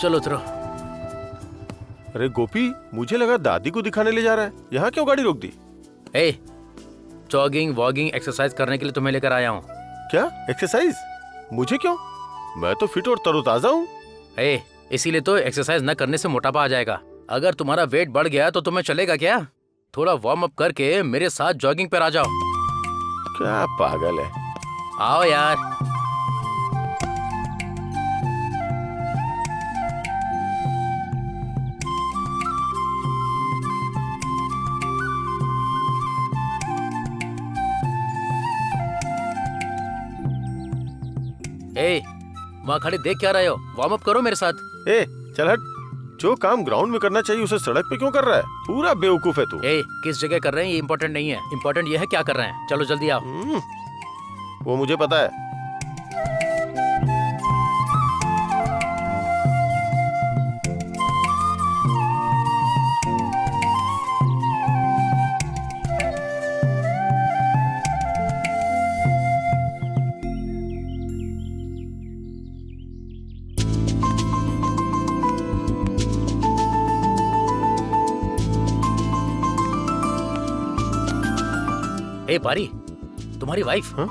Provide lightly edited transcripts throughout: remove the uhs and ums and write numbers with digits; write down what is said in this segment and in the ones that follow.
चलो उतरो। अरे गोपी, मुझे लगा दादी को दिखाने ले जा रहा है, यहाँ क्यों गाड़ी रोक दी? ए, जॉगिंग वॉगिंग एक्सरसाइज करने के लिए तुम्हें लेकर आया हूँ। क्या एक्सरसाइज? मुझे क्यों? मैं तो फिट और तरोताजा हूँ। ए, इसीलिए तो एक्सरसाइज न करने से मोटापा आ जाएगा। अगर तुम्हारा वेट बढ़ गया तो तुम्हें चलेगा क्या? थोड़ा वार्म अप करके मेरे साथ जॉगिंग पर आ जाओ। क्या पागल है। आओ यार। ए, वहाँ खड़े देख क्या रहे हो? वार्म अप करो मेरे साथ। ए चल हट, जो काम ग्राउंड में करना चाहिए उसे सड़क पे क्यों कर रहा है? पूरा बेवकूफ है तू। ए, किस जगह कर रहे हैं ये इम्पोर्टेंट नहीं है, इम्पोर्टेंट ये है क्या कर रहे हैं। चलो जल्दी आओ। वो मुझे पता है। ए पारी, तुम्हारी वाइफ। हाँ?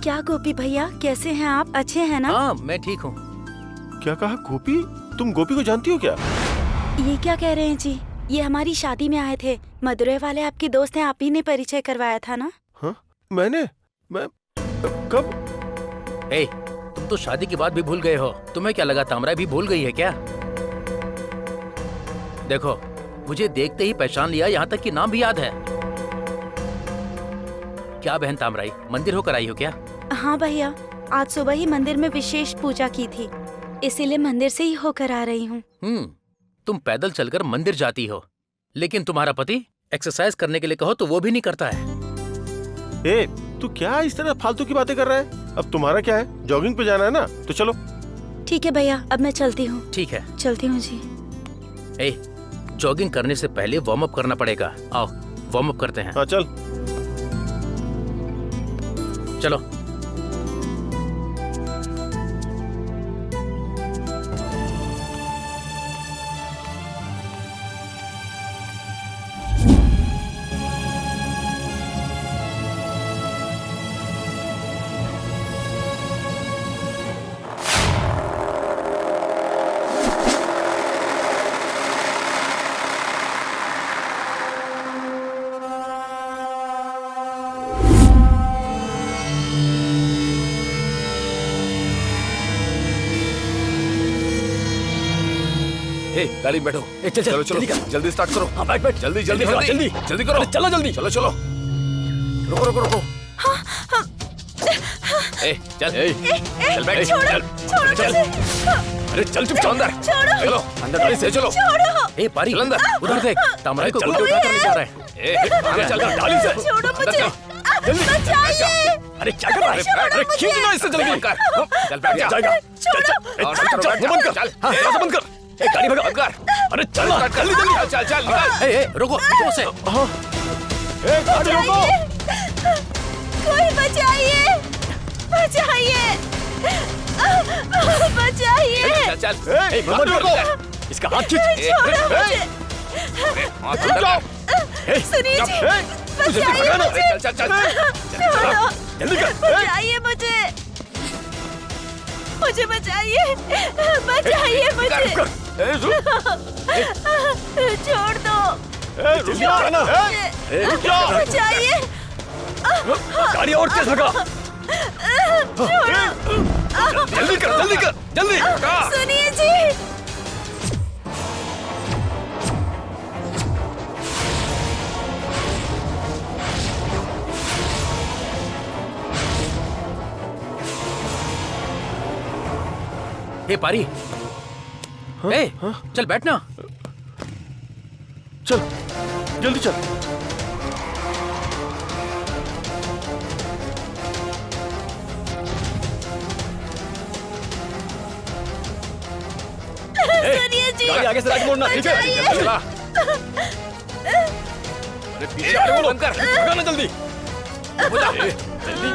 क्या गोपी भैया, कैसे हैं आप? अच्छे हैं ना? हाँ मैं ठीक हूँ। क्या कहा गोपी? तुम गोपी को जानती हो क्या? ये क्या कह रहे हैं जी? ये हमारी शादी में आए थे। मदुरै वाले आपके दोस्त हैं, आप ही ने परिचय करवाया था ना? हाँ मैं कब? ए, तुम तो शादी के बाद भी भूल गए हो। तुम्हें क्या लगा तामरा भी भूल गई है क्या? देखो, मुझे देखते ही पहचान लिया, यहाँ तक कि नाम भी याद है। क्या बहन तामराई, मंदिर होकर आई हो क्या? हाँ भैया, आज सुबह ही मंदिर में विशेष पूजा की थी, इसीलिए मंदिर से ही होकर आ रही हूँ। तुम पैदल चलकर मंदिर जाती हो, लेकिन तुम्हारा पति एक्सरसाइज करने के लिए कहो तो वो भी नहीं करता है। ए, तू क्या इस तरह फालतू की बातें कर रहा है? अब तुम्हारा क्या है, जॉगिंग पे जाना है ना, तो चलो। ठीक है भैया, अब मैं चलती हूँ। ठीक है, चलती हूँ जी। ए, जॉगिंग करने से पहले वार्म अप करना पड़ेगा। आओ वार्म अप करते हैं। हाँ चल। चलो। गाड़ी में बैठो। चल चलो चलो, जल्दी स्टार्ट करो। हाँ बैठ बैठ। जल्दी जल्दी जल्दी जल्दी जल्दी करो। चलो जल्दी। चलो चलो, रुको रुको रुको। ए, चल चल बैठ। छोड़ो चल। अरे चल चुपचाप अंदर। चलो अंदर, गाड़ी से चलो। ए पारी, चल अंदर। उधर देख, तामराई को चल, गुड्डे उठाकर ले जा रहा है। आगे चल, गाड़ी से छोड़ो मुझे। जल्दी बचाइए। अरे क्या कर रहा है? अरे खींच लो इससे जल्दी। चल बैठ जा। जाएगा। चल चल, बंद कर। चल बंद कर। गाड़ी भगा, बंद कर। अरे चल जल्दी जल्दी, चल चल निकाल। ए रुको, क्यों से? गाड़ी रोको। कोई बचाइए, बचाइए, बचाइए। चल चल, गाड़ी रोको। इसका हाथ खींच। छोड़ो मुझे। सुनिए जी, बचाइए मुझे। चल चल छोड़ो, जल्दी कर। बचाइए मुझे, मुझे बचाइए, बचाइए मुझे। छोड़ दो, बचाइए। गाड़ी और तेज भगा। जल्दी कर जल्दी कर जल्दी। सुनिए जी, ए पारी, ए चल बैठना। चल जल्दी चल। जी। गाड़ी आगे से राइट मोड़ना, ठीक है? बचाइए। चला। अरे पीछे आगे बोलो, भागना जल्दी। हो जा, जल्दी।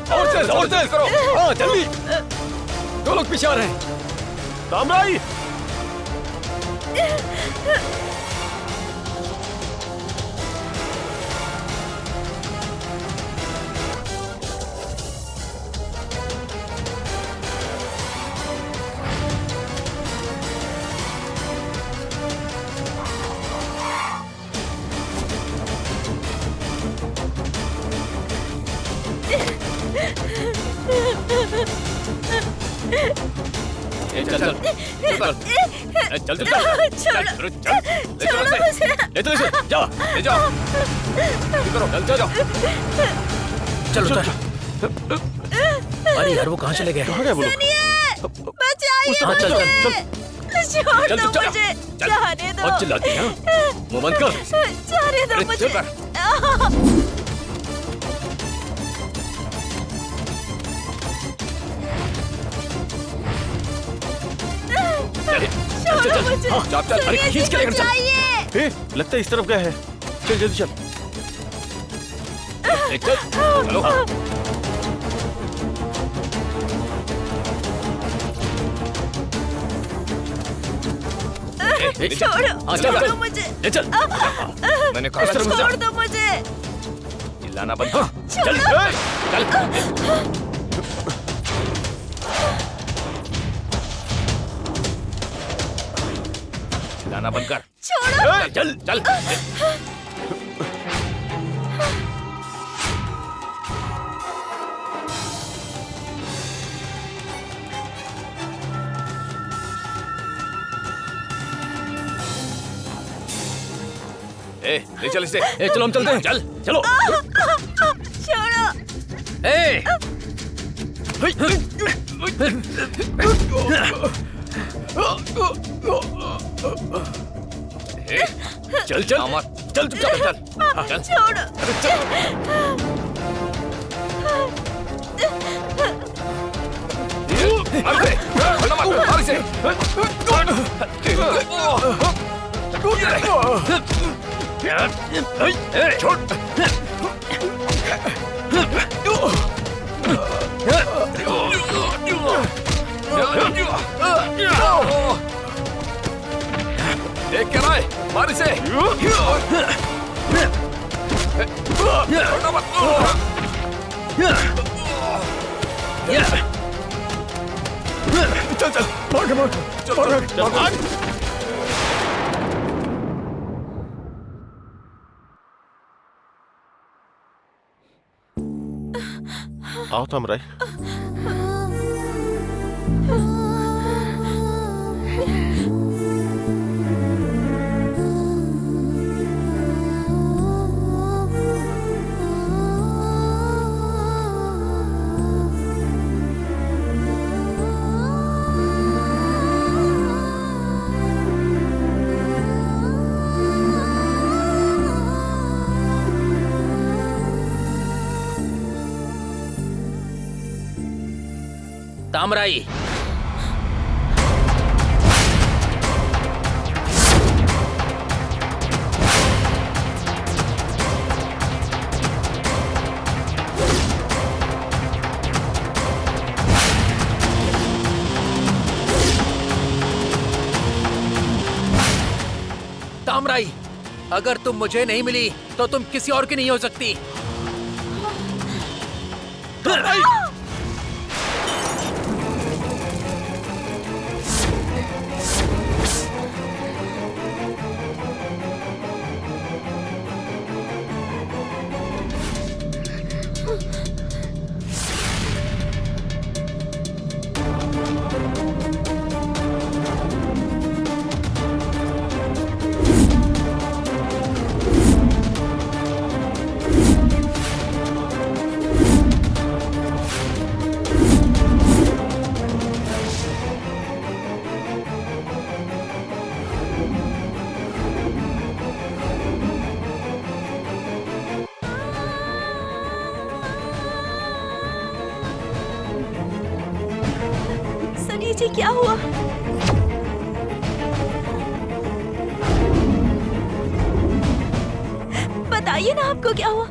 और तेज करो। हाँ, जल्दी। 2 लोग पीछे आ रहे हैं। तामराई, चल चल चल चल चल छोड़ो मुझे। ले चल इसे, जा ले जाओ, करो, चल जाओ। चलो चल। अरे यार वो कहाँ चले गए? कहाँ गए वो लोग? बचाइए हाँ, चल, मुझे। छोड़ चल, दो चल, मुझे, चल। जाने दो। और चिल्लाती है, हाँ? मुंह बंद कर। जाने दो अरे मुझे। चुप कर। चल चल चल मुझे। हाँ, चल चल, अरे खींच के लेकर चल। बचाइए। ए, लगता है इस तरफ गए हैं। चल जल्दी चल। चल चलो। हाँ। ले चल। छोड़ो, हाँ, चल, छोड़ो चल। मुझे। ले चल। मैंने कहा था, छोड़ दो मुझे। चिल्लाना बंद कर। चल चल। चिल्लाना बंद कर। छोड़ो। चल चल। ले चल इसे। चलो हम चलते हैं। चल चलो। छोड़ो। ए, चल चल चल चुपचाप चल। चल छोड़ो। अरे चल। मार इसे, मार इसे। छोड़। देख क्या रहा है? मार इसे। छोड़ना मत। चल चल भाग भाग चल चल भाग। आओ तामराई। तामराई, तामराई, अगर तुम मुझे नहीं मिली तो तुम किसी और की नहीं हो सकती। सनी जी क्या हुआ? बताइए ना आपको क्या हुआ?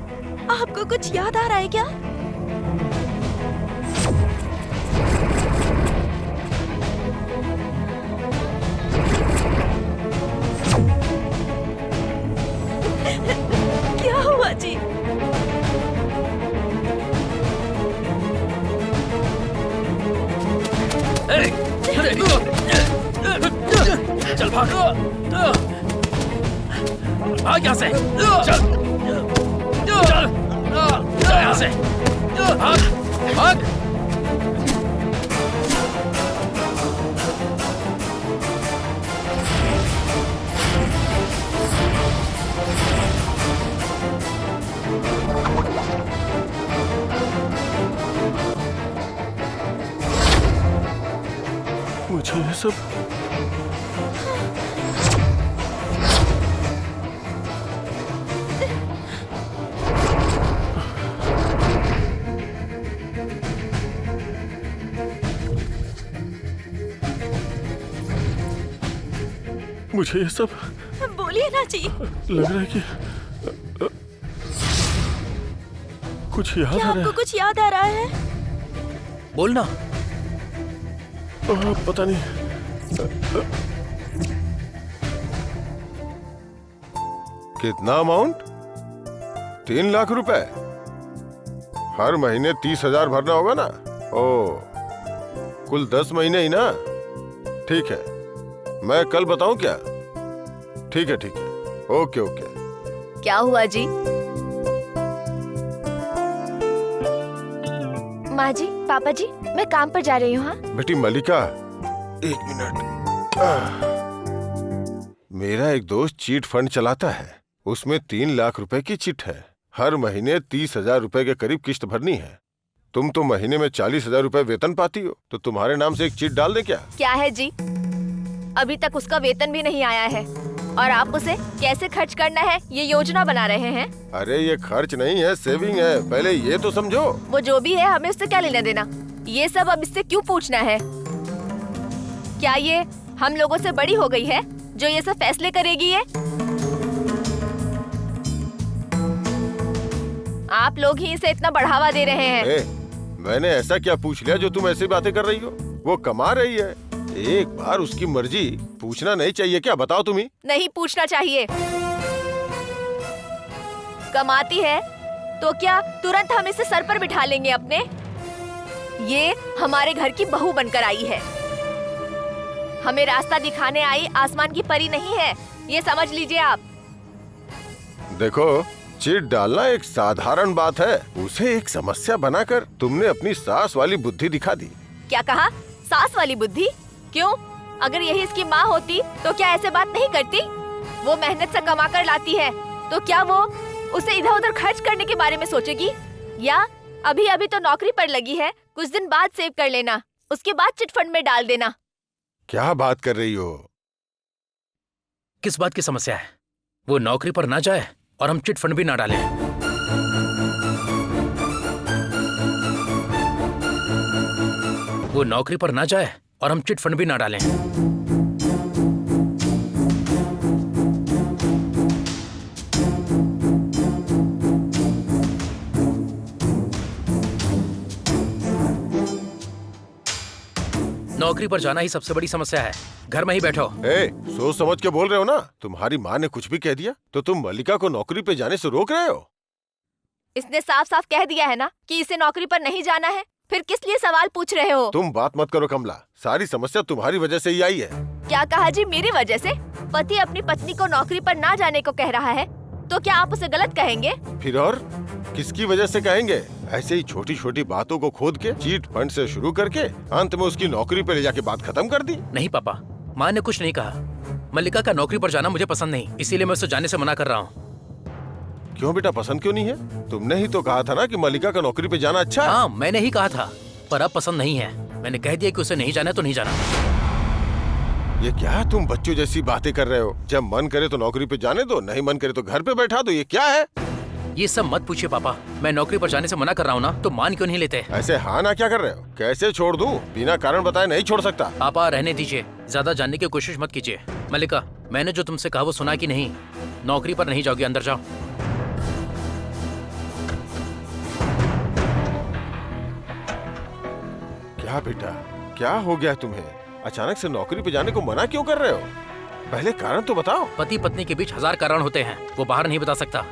आपको कुछ याद आ रहा है क्या? क्या हुआ जी? चल भाग, भाग यहाँ से, चल, चल, चल यहाँ से, भाग, भाग। मुझे ये सब मुझे ये सब बोलिए ना जी, लग रहा है कि कुछ याद क्या आ रहा आपको कुछ याद आ रहा है? बोलना। है। पता नहीं। कितना अमाउंट? 3 लाख रुपए। हर महीने 30,000 भरना होगा ना? ओ, कुल 10 महीने ही ना? ठीक है, मैं कल बताऊं क्या? ठीक है, ठीक है, ओके ओके। क्या हुआ जी? माँ जी, पापा जी, मैं काम पर जा रही हूँ। हाँ बेटी मलिका, 1 मिनट। मेरा एक दोस्त चीट फंड चलाता है, उसमें 3 लाख रुपए की चिट है। हर महीने 30,000 रुपए के करीब किस्त भरनी है। तुम तो महीने में 40,000 रुपए वेतन पाती हो, तो तुम्हारे नाम से एक चिट डाल दे क्या? क्या है जी? अभी तक उसका वेतन भी नहीं आया है और आप उसे कैसे खर्च करना है ये योजना बना रहे हैं। अरे ये खर्च नहीं है, सेविंग है, पहले ये तो समझो। वो जो भी है, हमें उससे क्या लेना देना? ये सब अब इससे क्यों पूछना है? क्या ये हम लोगों से बड़ी हो गई है जो ये सब फैसले करेगी? ये आप लोग ही इसे इतना बढ़ावा दे रहे हैं। मैंने ऐसा क्या पूछ लिया जो तुम ऐसी बातें कर रही हो? वो कमा रही है, एक बार उसकी मर्जी पूछना नहीं चाहिए क्या? बताओ तुम ही। नहीं पूछना चाहिए। कमाती है तो क्या तुरंत हम इसे सर पर बिठा लेंगे अपने? ये हमारे घर की बहू बनकर आई है, हमें रास्ता दिखाने आई आसमान की परी नहीं है, ये समझ लीजिए आप। देखो, चिट डालना एक साधारण बात है, उसे एक समस्या बनाकर तुमने अपनी सास वाली बुद्धि दिखा दी। क्या कहा? सास वाली बुद्धि? क्यों? अगर यही इसकी माँ होती तो क्या ऐसे बात नहीं करती? वो मेहनत से कमा कर लाती है, तो क्या वो उसे इधर उधर खर्च करने के बारे में सोचेगी? या अभी अभी तो नौकरी पर लगी है, कुछ दिन बाद सेव कर लेना, उसके बाद चिट फंड में डाल देना। क्या बात कर रही हो? किस बात की समस्या है? वो नौकरी पर ना जाए और हम चिट फंड भी ना डालें। वो नौकरी पर ना जाए और हम चिट फंड भी ना डालें। नौकरी पर जाना ही सबसे बड़ी समस्या है। घर में ही बैठो। सोच समझ के बोल रहे हो ना? तुम्हारी माँ ने कुछ भी कह दिया तो तुम मल्लिका को नौकरी पे जाने से रोक रहे हो? इसने साफ साफ कह दिया है ना कि इसे नौकरी पर नहीं जाना है, फिर किस लिए सवाल पूछ रहे हो? तुम बात मत करो कमला, सारी समस्या तुम्हारी वजह से ही आई है। क्या कहा जी? मेरी वजह से? पति अपनी पत्नी को नौकरी पर ना जाने को कह रहा है तो क्या आप उसे गलत कहेंगे? फिर और किसकी वजह से कहेंगे? ऐसे ही छोटी छोटी बातों को खोद के चीट फंड से शुरू करके अंत में उसकी नौकरी पे ले जाके बात खत्म कर दी। नहीं पापा, माँ ने कुछ नहीं कहा। मल्लिका का नौकरी पर जाना मुझे पसंद नहीं, इसीलिए मैं उसे जाने से मना कर रहा हूँ। क्यों बेटा, पसंद क्यों नहीं है? तुमने ही तो कहा था ना कि मल्लिका का नौकरी पे जाना अच्छा है। हाँ, मैंने ही कहा था, पर अब पसंद नहीं है। मैंने कह दिया कि उसे नहीं जाना तो नहीं जाना। ये क्या तुम बच्चों जैसी बातें कर रहे हो? जब मन करे तो नौकरी पे जाने दो, नहीं मन करे तो घर पे बैठा दो। ये क्या है? ये सब मत पूछिए पापा, मैं नौकरी पर जाने से मना कर रहा हूँ ना, तो मान क्यों नहीं लेते? ऐसे हाँ ना क्या कर रहे हो? कैसे छोड़ दूं? बिना कारण बताए नहीं छोड़ सकता। पापा रहने दीजिए, ज्यादा जानने की कोशिश मत कीजिए। मल्लिका, मैंने जो तुमसे कहा वो सुना कि नहीं? नौकरी पर नहीं जाओगी, अंदर जाओ। क्या बेटा, क्या हो गया तुम्हें? अचानक से नौकरी पे जाने को मना क्यों कर रहे हो? पहले कारण तो बताओ। पति पत्नी के बीच 1000 कारण होते हैं, वो बाहर नहीं बता सकता।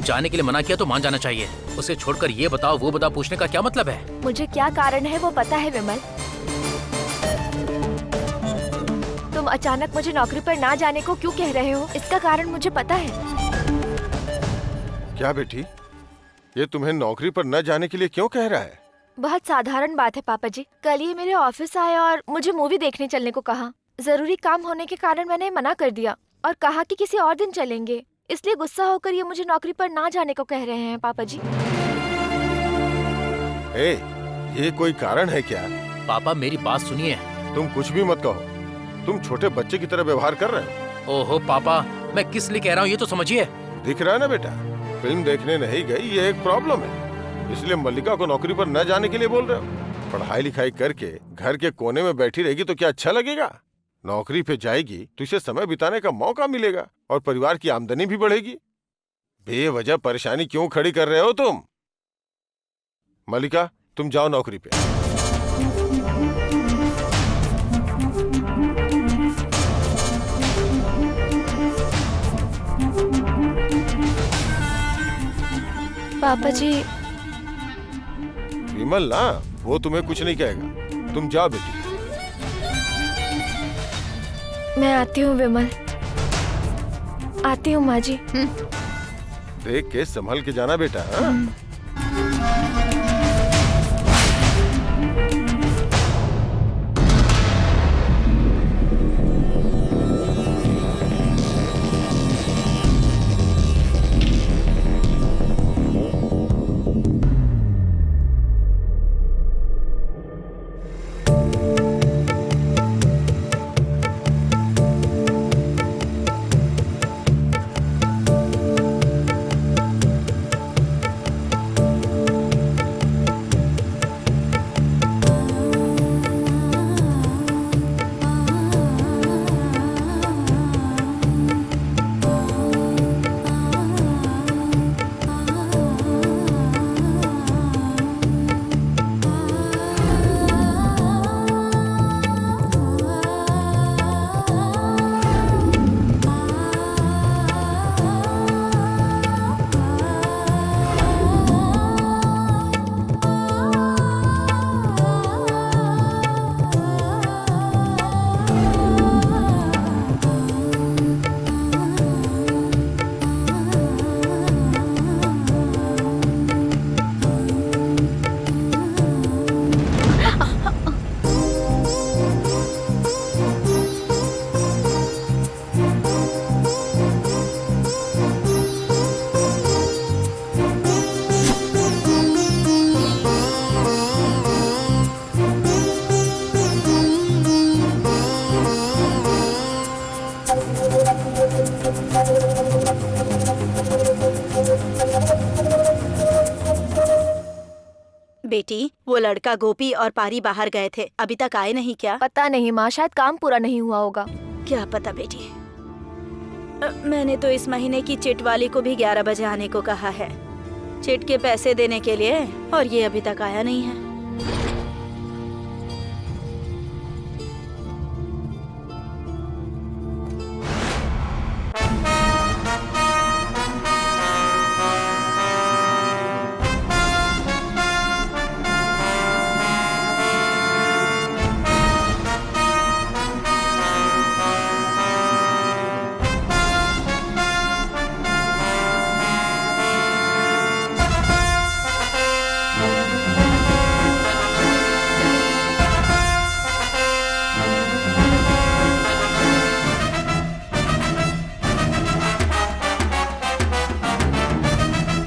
जाने के लिए मना किया तो मान जाना चाहिए। उसे छोड़कर ये बताओ वो बताओ पूछने का क्या मतलब है? मुझे क्या कारण है वो पता है विमल। तुम अचानक मुझे नौकरी पर ना जाने को क्यों कह रहे हो, इसका कारण मुझे पता है। क्या बेटी, ये तुम्हें नौकरी पर न जाने के लिए क्यों कह रहा है? बहुत साधारण बात है पापा जी। कल ये मेरे ऑफिस आए और मुझे मूवी देखने चलने को कहा। जरूरी काम होने के कारण मैंने मना कर दिया और कहा कि किसी और दिन चलेंगे। इसलिए गुस्सा होकर ये मुझे नौकरी पर ना जाने को कह रहे हैं पापा जी। ये कोई कारण है क्या? पापा मेरी बात सुनिए। तुम कुछ भी मत कहो, तुम छोटे बच्चे की तरह व्यवहार कर रहे हो। ओहो पापा, मैं किस लिए कह रहा हूँ ये तो समझिए। दिख रहा है ना बेटा, फिल्म देखने नहीं गई ये एक प्रॉब्लम है, इसलिए मल्लिका को नौकरी पर न जाने के लिए बोल रहे हो। पढ़ाई लिखाई करके घर के कोने में बैठी रहेगी तो क्या अच्छा लगेगा? नौकरी पे जाएगी तो इसे समय बिताने का मौका मिलेगा और परिवार की आमदनी भी बढ़ेगी। बेवजह परेशानी क्यों खड़ी कर रहे हो तुम? मल्लिका, तुम जाओ नौकरी पे। पापा जी। विमल ना, वो तुम्हें कुछ नहीं कहेगा, तुम जाओ बेटी। मैं आती हूँ विमल, आती हूँ माँ जी। देख के संभल के जाना बेटा। हाँ? बेटी, वो लड़का गोपी और पारी बाहर गए थे, अभी तक आए नहीं क्या? पता नहीं माँ, शायद काम पूरा नहीं हुआ होगा। क्या पता बेटी। मैंने तो इस महीने की चिट वाली को भी 11 बजे आने को कहा है, चिट के पैसे देने के लिए, और ये अभी तक आया नहीं है।